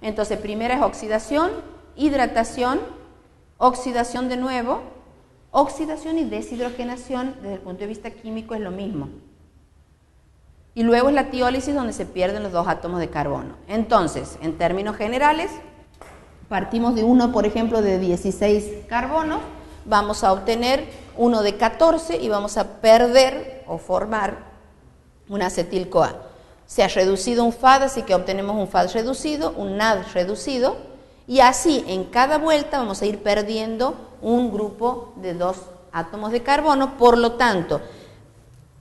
Entonces, primera es oxidación, hidratación, oxidación de nuevo, oxidación y deshidrogenación, desde el punto de vista químico es lo mismo. Y luego es la tiólisis, donde se pierden los 2 átomos de carbono. Entonces, en términos generales, partimos de uno, por ejemplo, de 16 carbonos, vamos a obtener uno de 14 y vamos a perder o formar un acetil-CoA. Se ha reducido un FAD, así que obtenemos un FAD reducido, un NAD reducido, y así en cada vuelta vamos a ir perdiendo un grupo de 2 átomos de carbono. Por lo tanto,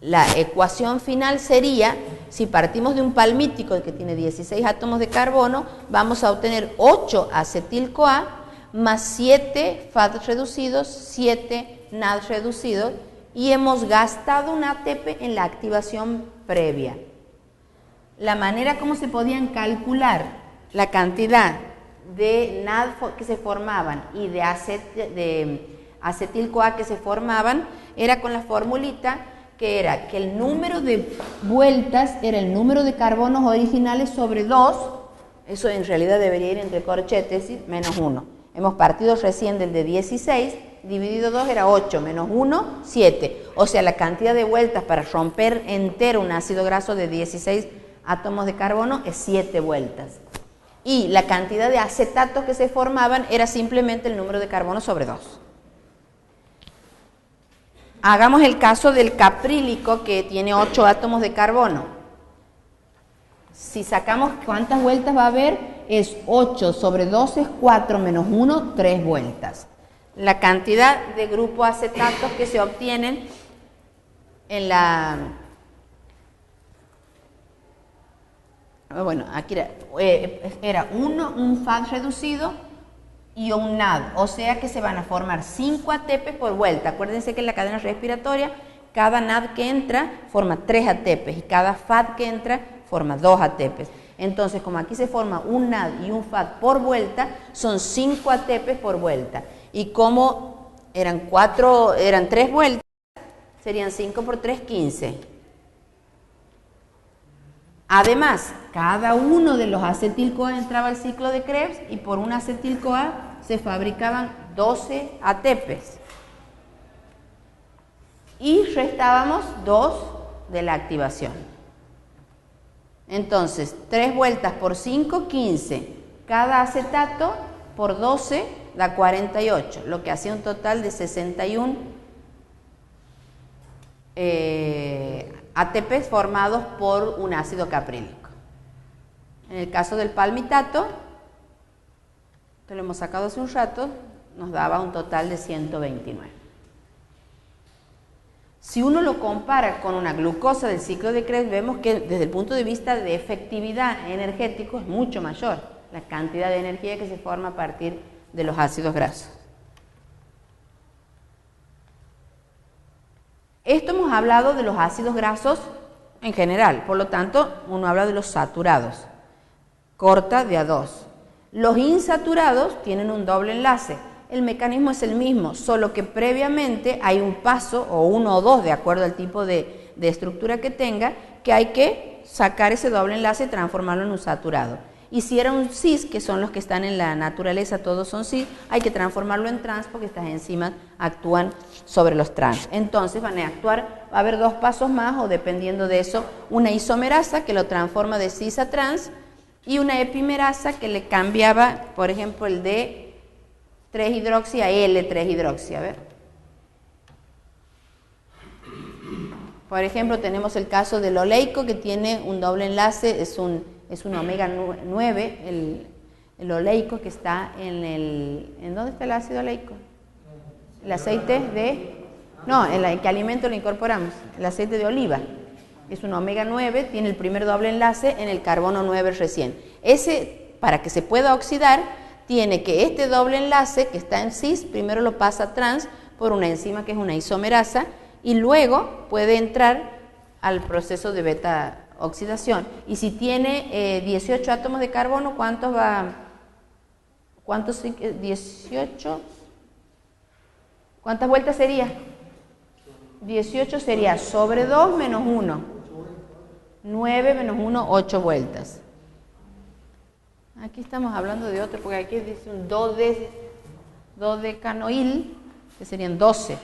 la ecuación final sería, si partimos de un palmítico que tiene 16 átomos de carbono, vamos a obtener 8 acetil-CoA más 7 FAD reducidos, 7 NAD reducidos, y hemos gastado un ATP en la activación previa. La manera como se podían calcular la cantidad de NAD que se formaban y de acetil-CoA que se formaban era con la formulita que era que el número de vueltas era el número de carbonos originales sobre 2, eso en realidad debería ir entre corchetes, menos 1. Hemos partido recién del de 16, dividido 2 era 8, menos 1, 7. O sea, la cantidad de vueltas para romper entero un ácido graso de 16 átomos de carbono es 7 vueltas. Y la cantidad de acetatos que se formaban era simplemente el número de carbono sobre 2. Hagamos el caso del caprílico, que tiene 8 átomos de carbono. Si sacamos cuántas vueltas va a haber, es 8 sobre 2 es 4 menos 1, 3 vueltas. La cantidad de grupos acetatos que se obtienen en la... Bueno, aquí era un FAD reducido y un NAD, o sea que se van a formar 5 ATP por vuelta. Acuérdense que en la cadena respiratoria cada NAD que entra forma 3 ATP y cada FAD que entra forma 2 ATP. Entonces, como aquí se forma un NAD y un FAD por vuelta, son 5 ATP por vuelta. Y como eran 3 vueltas, serían 5 por 3, 15. Además, cada uno de los acetil-CoA entraba al ciclo de Krebs y por un acetil-CoA se fabricaban 12 ATPs. Y restábamos 2 de la activación. Entonces, 3 vueltas por 5, 15. Cada acetato por 12 da 48, lo que hacía un total de 61 ATPs formados por un ácido caprílico. En el caso del palmitato, que lo hemos sacado hace un rato, nos daba un total de 129. Si uno lo compara con una glucosa del ciclo de Krebs, vemos que desde el punto de vista de efectividad energético es mucho mayor la cantidad de energía que se forma a partir de los ácidos grasos. Esto hemos hablado de los ácidos grasos en general, por lo tanto, uno habla de los saturados, corta de A2. Los insaturados tienen un doble enlace. El mecanismo es el mismo, solo que previamente hay un paso, o 1 o 2, de acuerdo al tipo de estructura que tenga, que hay que sacar ese doble enlace y transformarlo en un saturado. Y si era un cis, que son los que están en la naturaleza, todos son cis, hay que transformarlo en trans porque estas enzimas actúan sobre los trans. Entonces van a actuar, va a haber 2 pasos más, o dependiendo de eso, una isomerasa que lo transforma de cis a trans y una epimerasa que le cambiaba, por ejemplo, el de 3-hidroxi a L3-hidroxi. A ver. Por ejemplo, tenemos el caso del oleico, que tiene un doble enlace, es un omega 9, el oleico, que está ¿en dónde está el ácido oleico? El aceite de... No, ¿en qué alimento lo incorporamos? El aceite de oliva. Es un omega 9, tiene el primer doble enlace en el carbono 9 recién. Ese, para que se pueda oxidar, tiene que este doble enlace que está en cis, primero lo pasa a trans por una enzima que es una isomerasa, y luego puede entrar al proceso de beta oxidación. Y si tiene 18 átomos de carbono, ¿cuántos va? ¿Cuántos? 18. ¿Cuántas vueltas sería? 18 sería sobre 2 menos 1. 9 menos 1, 8 vueltas. Aquí estamos hablando de otro, porque aquí dice un dodecanoil, que serían 12.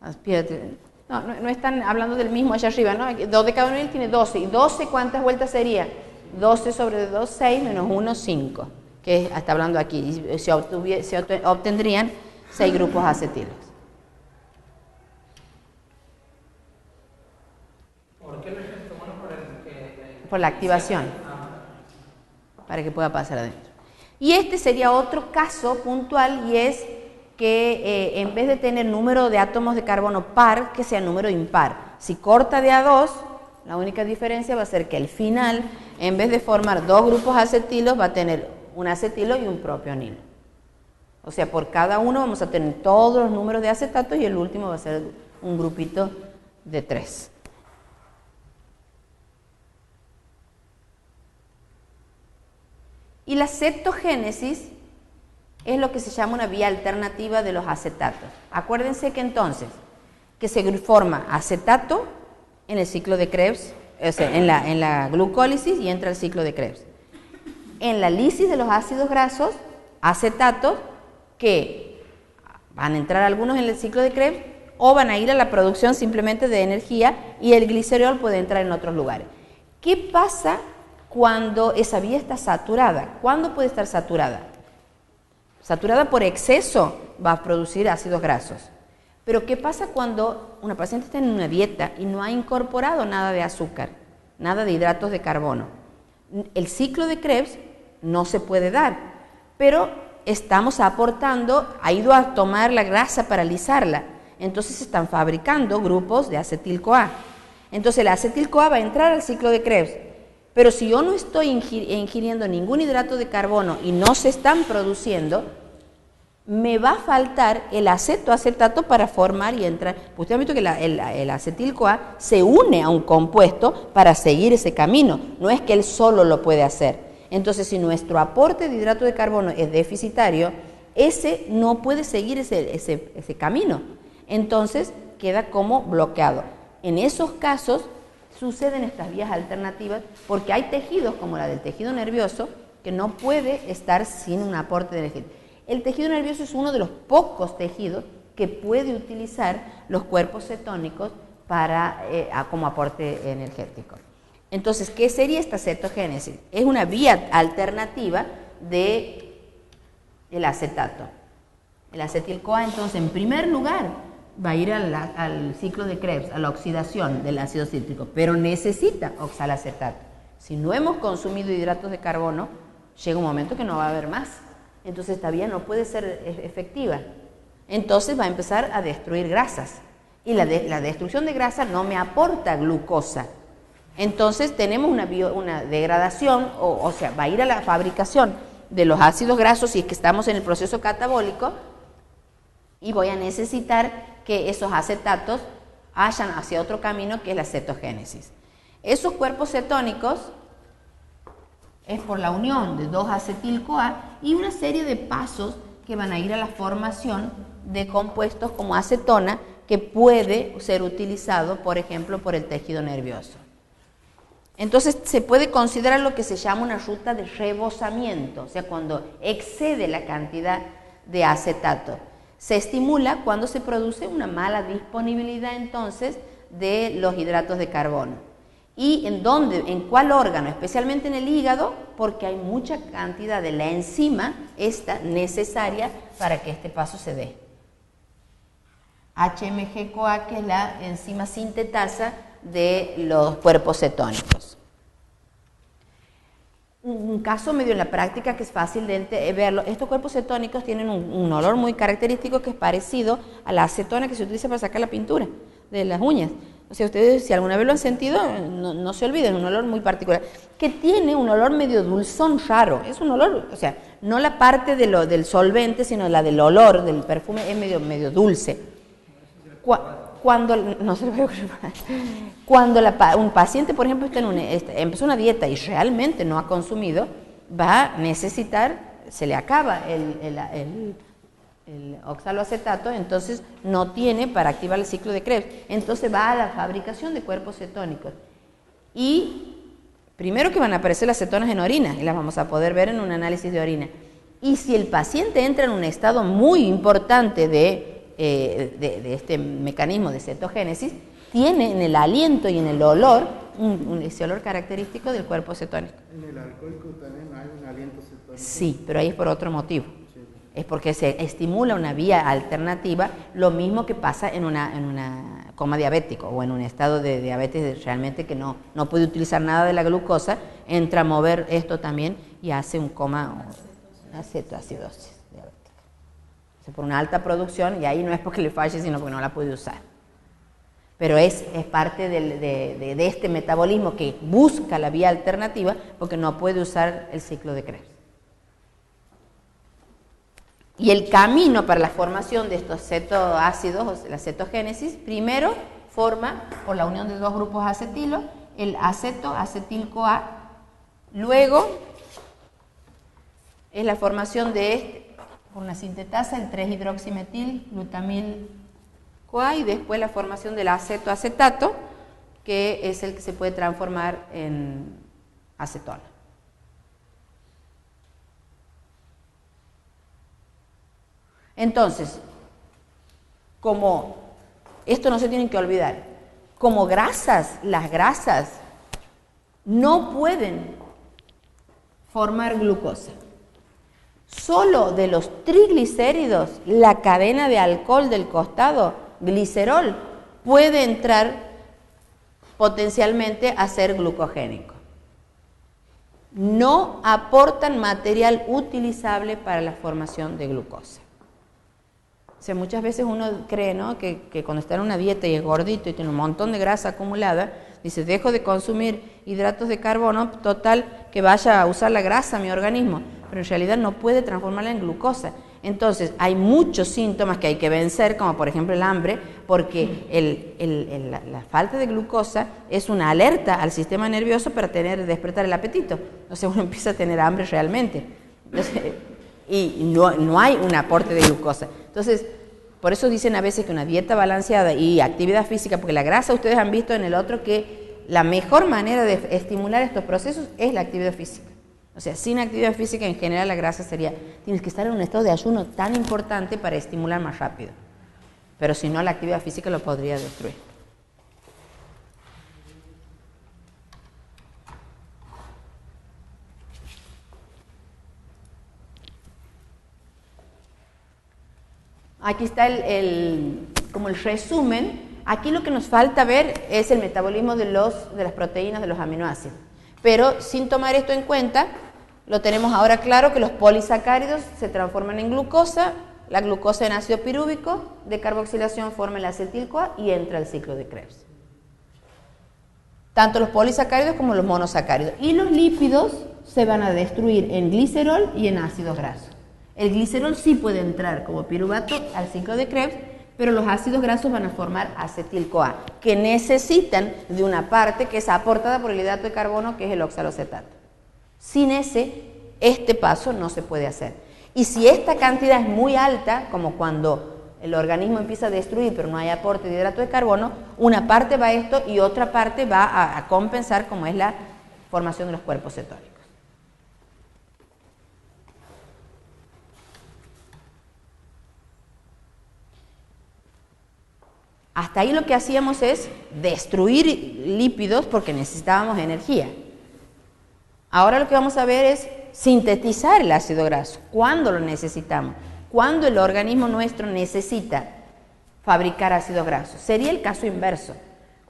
Espérate. No están hablando del mismo allá arriba, ¿no? Dodecanoil tiene 12. ¿Y 12 cuántas vueltas sería? 12 sobre 2, 6, menos 1, 5. Que está hablando aquí. Se obtendrían 6 grupos acetilos. ¿Por qué lo hizo bueno? Por la activación. Para que pueda pasar adentro. Y este sería otro caso puntual, y es que en vez de tener número de átomos de carbono par, que sea número impar. Si corta de a 2, la única diferencia va a ser que al final, en vez de formar 2 grupos acetilos, va a tener un acetilo y un propionilo. O sea, por cada uno vamos a tener todos los números de acetatos y el último va a ser un grupito de 3. Y la cetogénesis es lo que se llama una vía alternativa de los acetatos. Acuérdense que entonces, que se forma acetato en el ciclo de Krebs, o sea, en la glucólisis, y entra al ciclo de Krebs. En la lisis de los ácidos grasos, acetatos, que van a entrar algunos en el ciclo de Krebs, o van a ir a la producción simplemente de energía, y el glicerol puede entrar en otros lugares. ¿Qué pasa cuando esa vía está saturada? ¿Cuándo puede estar saturada? Saturada por exceso va a producir ácidos grasos. Pero ¿qué pasa cuando una paciente está en una dieta y no ha incorporado nada de azúcar, nada de hidratos de carbono? El ciclo de Krebs no se puede dar, pero estamos aportando, ha ido a tomar la grasa para lisarla, entonces se están fabricando grupos de acetil-CoA. Entonces el acetil-CoA va a entrar al ciclo de Krebs, pero si yo no estoy ingiriendo ningún hidrato de carbono y no se están produciendo, me va a faltar el acetato para formar y entrar. Usted ha visto que el acetil-CoA se une a un compuesto para seguir ese camino, no es que él solo lo puede hacer. Entonces, si nuestro aporte de hidrato de carbono es deficitario, ese no puede seguir ese camino. Entonces, queda como bloqueado. En esos casos, suceden estas vías alternativas porque hay tejidos como la del tejido nervioso que no puede estar sin un aporte de energía. El tejido nervioso es uno de los pocos tejidos que puede utilizar los cuerpos cetónicos como aporte energético. Entonces, ¿qué sería esta cetogénesis? Es una vía alternativa del acetato. El acetil-CoA, entonces, en primer lugar, va a ir al ciclo de Krebs, a la oxidación del ácido cítrico, pero necesita oxalacetato. Si no hemos consumido hidratos de carbono, llega un momento que no va a haber más. Entonces esta vía no puede ser efectiva. Entonces va a empezar a destruir grasas. Y la destrucción de grasa no me aporta glucosa. Entonces tenemos una degradación, o sea, va a ir a la fabricación de los ácidos grasos si es que estamos en el proceso catabólico, y voy a necesitar que esos acetatos vayan hacia otro camino que es la cetogénesis. Esos cuerpos cetónicos es por la unión de 2-acetil-CoA y una serie de pasos que van a ir a la formación de compuestos como acetona, que puede ser utilizado, por ejemplo, por el tejido nervioso. Entonces se puede considerar lo que se llama una ruta de rebosamiento, o sea, cuando excede la cantidad de acetato. Se estimula cuando se produce una mala disponibilidad entonces de los hidratos de carbono. ¿Y en cuál órgano? Especialmente en el hígado, porque hay mucha cantidad de la enzima esta necesaria para que este paso se dé. HMG-CoA, que es la enzima sintetasa de los cuerpos cetónicos. Un caso medio en la práctica que es fácil de verlo, estos cuerpos cetónicos tienen un olor muy característico que es parecido a la acetona que se utiliza para sacar la pintura de las uñas. O sea, ustedes si alguna vez lo han sentido, no se olviden, un olor muy particular, que tiene un olor medio dulzón raro. Es un olor, o sea, no la parte del solvente, sino la del olor, del perfume, es medio dulce. Cuando un paciente, por ejemplo, empezó una dieta y realmente no ha consumido, va a necesitar, se le acaba el oxaloacetato, entonces no tiene para activar el ciclo de Krebs. Entonces va a la fabricación de cuerpos cetónicos. Y primero que van a aparecer las cetonas en orina, y las vamos a poder ver en un análisis de orina. Y si el paciente entra en un estado muy importante de este mecanismo de cetogénesis, tiene en el aliento y en el olor ese olor característico del cuerpo cetónico. En el alcohólico también hay un aliento cetónico. Sí, pero ahí es por otro motivo. Es porque se estimula una vía alternativa, lo mismo que pasa en una coma diabético o en un estado de diabetes realmente que no puede utilizar nada de la glucosa, entra a mover esto también y hace un coma, una cetoacidosis diabética. O sea, por una alta producción, y ahí no es porque le falle, sino porque no la puede usar. Pero es parte de este metabolismo que busca la vía alternativa porque no puede usar el ciclo de Krebs. Y el camino para la formación de estos cetoácidos, la cetogénesis, primero forma por la unión de dos grupos acetilo, el acetil-CoA, luego es la formación de por una sintetasa, el 3-hidroximetil-glutamil-CoA, y después la formación del acetoacetato, que es el que se puede transformar en acetona. Entonces, como esto no se tienen que olvidar, como grasas, las grasas no pueden formar glucosa. Solo de los triglicéridos, la cadena de alcohol del costado, glicerol, puede entrar potencialmente a ser glucogénico. No aportan material utilizable para la formación de glucosa. O sea, muchas veces uno cree, ¿no?, que cuando está en una dieta y es gordito y tiene un montón de grasa acumulada, dice, dejo de consumir hidratos de carbono, total, que vaya a usar la grasa mi organismo, pero en realidad no puede transformarla en glucosa. Entonces, hay muchos síntomas que hay que vencer, como por ejemplo el hambre, porque la falta de glucosa es una alerta al sistema nervioso para despertar el apetito. Entonces uno empieza a tener hambre realmente. Entonces, y no hay un aporte de glucosa. Entonces, por eso dicen a veces que una dieta balanceada y actividad física, porque la grasa ustedes han visto en el otro que la mejor manera de estimular estos procesos es la actividad física. O sea, sin actividad física en general la grasa tienes que estar en un estado de ayuno tan importante para estimular más rápido. Pero si no, la actividad física lo podría destruir. Aquí está como el resumen. Aquí lo que nos falta ver es el metabolismo de las proteínas de los aminoácidos. Pero sin tomar esto en cuenta, lo tenemos ahora claro que los polisacáridos se transforman en glucosa, la glucosa en ácido pirúvico, de carboxilación forma el acetil-CoA y entra el ciclo de Krebs. Tanto los polisacáridos como los monosacáridos. Y los lípidos se van a destruir en glicerol y en ácidos grasos. El glicerol sí puede entrar como piruvato al ciclo de Krebs, pero los ácidos grasos van a formar acetil-CoA, que necesitan de una parte que es aportada por el hidrato de carbono, que es el oxaloacetato. Sin este paso no se puede hacer. Y si esta cantidad es muy alta, como cuando el organismo empieza a destruir, pero no hay aporte de hidrato de carbono, una parte va a esto y otra parte va a compensar, como es la formación de los cuerpos cetónicos. Hasta ahí lo que hacíamos es destruir lípidos porque necesitábamos energía. Ahora lo que vamos a ver es sintetizar el ácido graso. ¿Cuándo lo necesitamos? ¿Cuándo el organismo nuestro necesita fabricar ácido graso? Sería el caso inverso.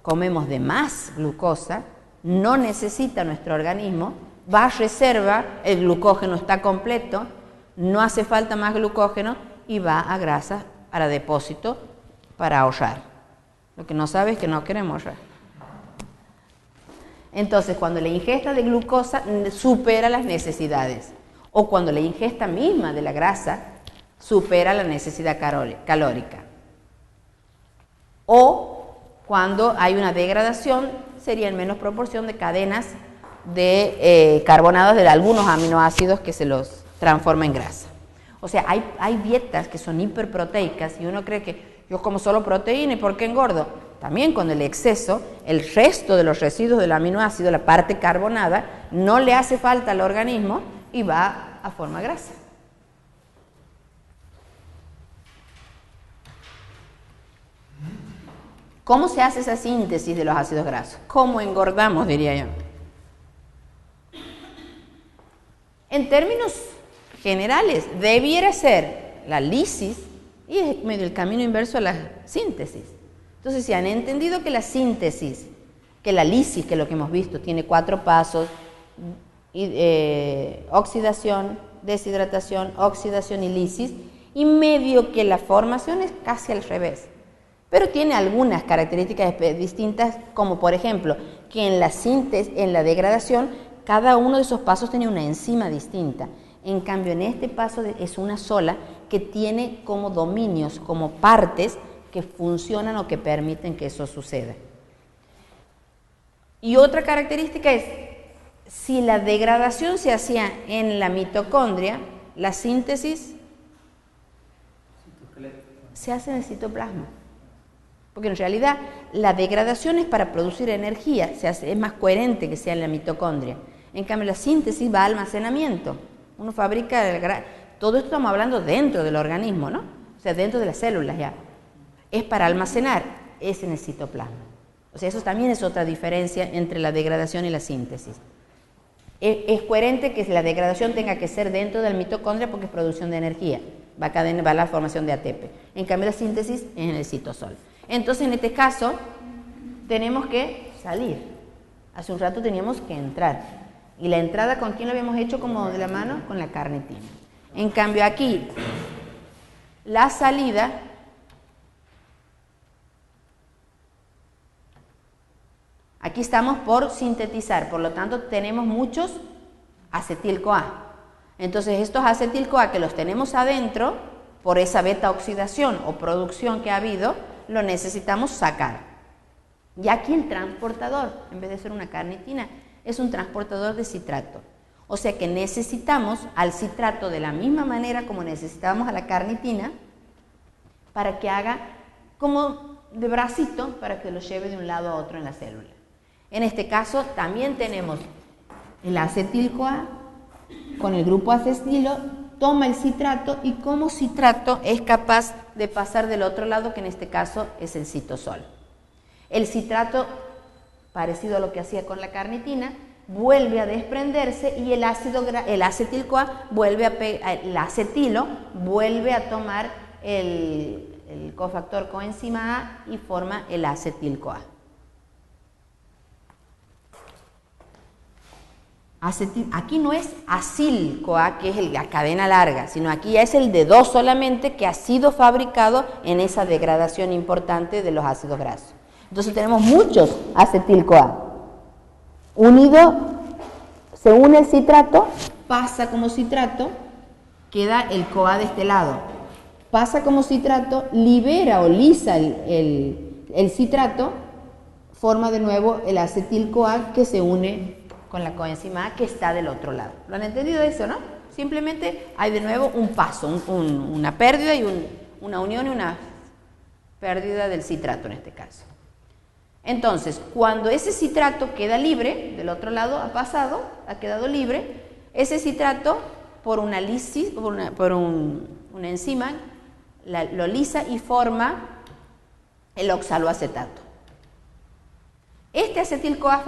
Comemos de más glucosa, no necesita nuestro organismo, va a reserva, el glucógeno está completo, no hace falta más glucógeno y va a grasa para depósito para ahorrar. Lo que no sabe es que no queremos ahorrar. Entonces, cuando la ingesta de glucosa supera las necesidades, o cuando la ingesta misma de la grasa supera la necesidad calórica, o cuando hay una degradación, sería en menos proporción de cadenas de carbonados de algunos aminoácidos que se los transforma en grasa. O sea, hay dietas que son hiperproteicas y uno cree que yo como solo proteína y ¿por qué engordo? También con el exceso, el resto de los residuos del aminoácido, la parte carbonada, no le hace falta al organismo y va a forma grasa. ¿Cómo se hace esa síntesis de los ácidos grasos? ¿Cómo engordamos, diría yo? En términos generales, debiera ser la lisis y es medio el camino inverso a la síntesis. Entonces, si han entendido que la síntesis, que la lisis, que es lo que hemos visto, tiene 4 pasos, oxidación, deshidratación, oxidación y lisis, y medio que la formación es casi al revés. Pero tiene algunas características distintas, como por ejemplo, que en la síntesis, en la degradación, cada uno de esos pasos tiene una enzima distinta. En cambio, en este paso es una sola que tiene como dominios, como partes que funcionan o que permiten que eso suceda. Y otra característica es, si la degradación se hacía en la mitocondria, la síntesis se hace en el citoplasma. Porque en realidad la degradación es para producir energía, es más coherente que sea en la mitocondria. En cambio la síntesis va a almacenamiento. Uno fabrica, todo esto estamos hablando dentro del organismo, ¿no? O sea, dentro de las células ya. Es para almacenar, es en el citoplasma. O sea, eso también es otra diferencia entre la degradación y la síntesis. Es coherente que la degradación tenga que ser dentro del mitocondria porque es producción de energía. Va a la formación de ATP. En cambio la síntesis es en el citosol. Entonces, en este caso, tenemos que salir. Hace un rato teníamos que entrar. Y la entrada, ¿con quién lo habíamos hecho como de la mano? Con la carnitina. En cambio, aquí, la salida, aquí estamos por sintetizar. Por lo tanto, tenemos muchos acetil-CoA. Entonces, estos acetil-CoA que los tenemos adentro, por esa beta oxidación o producción que ha habido, lo necesitamos sacar. Y aquí el transportador, en vez de ser una carnitina, es un transportador de citrato. O sea que necesitamos al citrato de la misma manera como necesitábamos a la carnitina para que haga como de bracito para que lo lleve de un lado a otro en la célula. En este caso también tenemos el acetil-CoA con el grupo acetilo, toma el citrato y como citrato es capaz de pasar del otro lado, que en este caso es el citosol. El citrato, parecido a lo que hacía con la carnitina, vuelve a desprenderse y el acetil-CoA el acetilo vuelve a tomar el cofactor coenzima A y forma el acetil-CoA. Aquí no es acil-CoA, que es la cadena larga, sino aquí ya es el de 2 solamente que ha sido fabricado en esa degradación importante de los ácidos grasos. Entonces tenemos muchos acetil-CoA. Unido, se une el citrato, pasa como citrato, queda el CoA de este lado. Pasa como citrato, libera o lisa el citrato, forma de nuevo el acetil-CoA que se une con la coenzima A que está del otro lado. ¿Lo han entendido eso, no? Simplemente hay de nuevo un paso, una pérdida y una unión y una pérdida del citrato en este caso. Entonces, cuando ese citrato queda libre, del otro lado ha quedado libre, ese citrato por una lisis, por una enzima, lo lisa y forma el oxaloacetato. Este acetil-CoA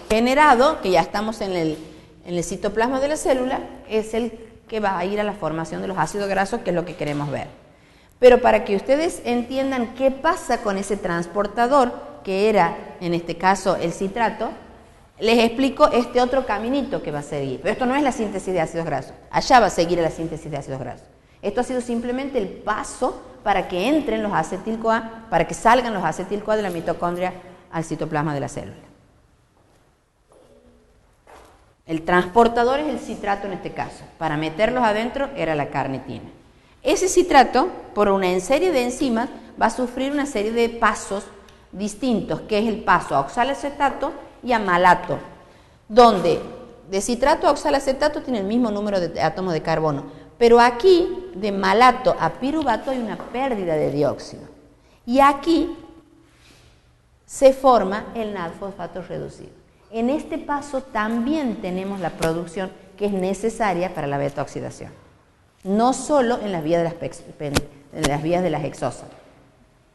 generado, que ya estamos en el citoplasma de la célula, es el que va a ir a la formación de los ácidos grasos, que es lo que queremos ver. Pero para que ustedes entiendan qué pasa con ese transportador, que era en este caso el citrato, les explico este otro caminito que va a seguir. Pero esto no es la síntesis de ácidos grasos, allá va a seguir la síntesis de ácidos grasos. Esto ha sido simplemente el paso para que entren los acetil-CoA, para que salgan los acetil-CoA de la mitocondria al citoplasma de la célula. El transportador es el citrato en este caso. Para meterlos adentro era la carnitina. Ese citrato, por una serie de enzimas, va a sufrir una serie de pasos distintos, que es el paso a oxalacetato y a malato, donde de citrato a oxalacetato tiene el mismo número de átomos de carbono, Pero aquí, de malato a piruvato, hay una pérdida de dióxido. Y aquí se forma el NAD-fosfato reducido. En este paso también tenemos la producción que es necesaria para la beta-oxidación. No solo en las vías de las hexosas,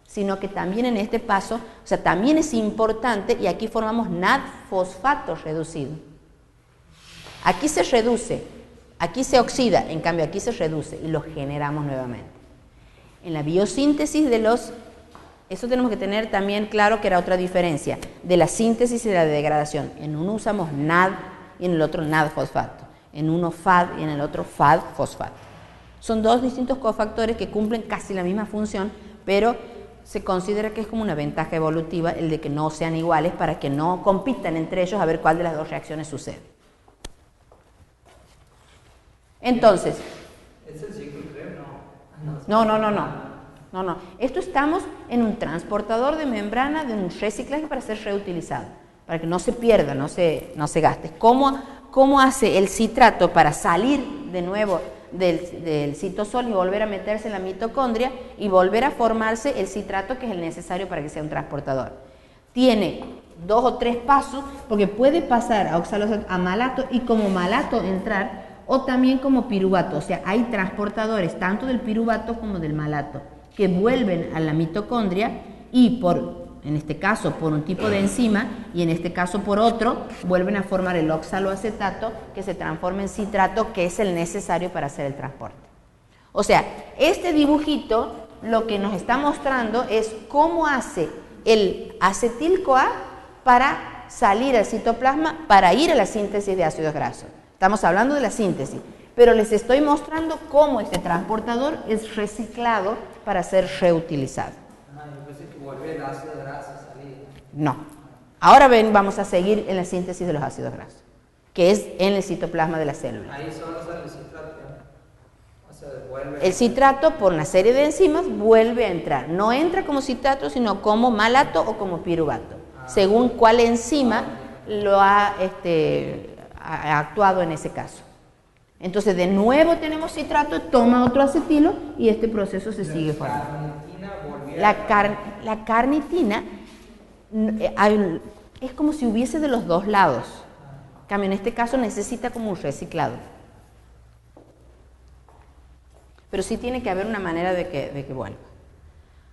sino que también en este paso, o sea, también es importante, y aquí formamos NAD-fosfato reducido. Aquí se reduce, aquí se oxida, en cambio aquí se reduce y lo generamos nuevamente. En la biosíntesis de los, eso tenemos que tener también claro que era otra diferencia, de la síntesis y de la degradación. En uno usamos NAD y en el otro NAD-fosfato. En uno FAD y en el otro FAD-fosfato. Son dos distintos cofactores que cumplen casi la misma función, pero se considera que es como una ventaja evolutiva el de que no sean iguales para que no compitan entre ellos a ver cuál de las dos reacciones sucede. Entonces, ¿es el ciclo creo? No. Esto estamos en un transportador de membrana de un reciclaje para ser reutilizado, para que no se pierda, no se gaste. ¿Cómo hace el citrato para salir de nuevo del citosol y volver a meterse en la mitocondria y volver a formarse el citrato que es el necesario para que sea un transportador? Tiene 2 o 3 pasos, porque puede pasar a oxaloaceto, a malato, y como malato entrar, o también como piruvato. O sea, hay transportadores tanto del piruvato como del malato que vuelven a la mitocondria y en este caso por un tipo de enzima y en este caso por otro, vuelven a formar el oxaloacetato que se transforma en citrato, que es el necesario para hacer el transporte. O sea, este dibujito lo que nos está mostrando es cómo hace el acetil-CoA para salir al citoplasma, para ir a la síntesis de ácidos grasos. Estamos hablando de la síntesis, pero les estoy mostrando cómo este transportador es reciclado para ser reutilizado. Yo pensé que volver el ácido graso a salir. No. Ahora vamos a seguir en la síntesis de los ácidos grasos, que es en el citoplasma de la célula. Ahí solo sale el citrato. O sea, vuelve. El citrato, por una serie de enzimas, vuelve a entrar. No entra como citrato, sino como malato o como piruvato, según cuál enzima lo ha actuado en ese caso. Entonces, de nuevo tenemos citrato, toma otro acetilo y este proceso se sigue formando. La carnitina es como si hubiese de los dos lados. En cambio, en este caso necesita como un reciclado. Pero sí tiene que haber una manera de que vuelva.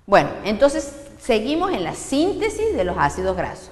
Bueno, entonces seguimos en la síntesis de los ácidos grasos.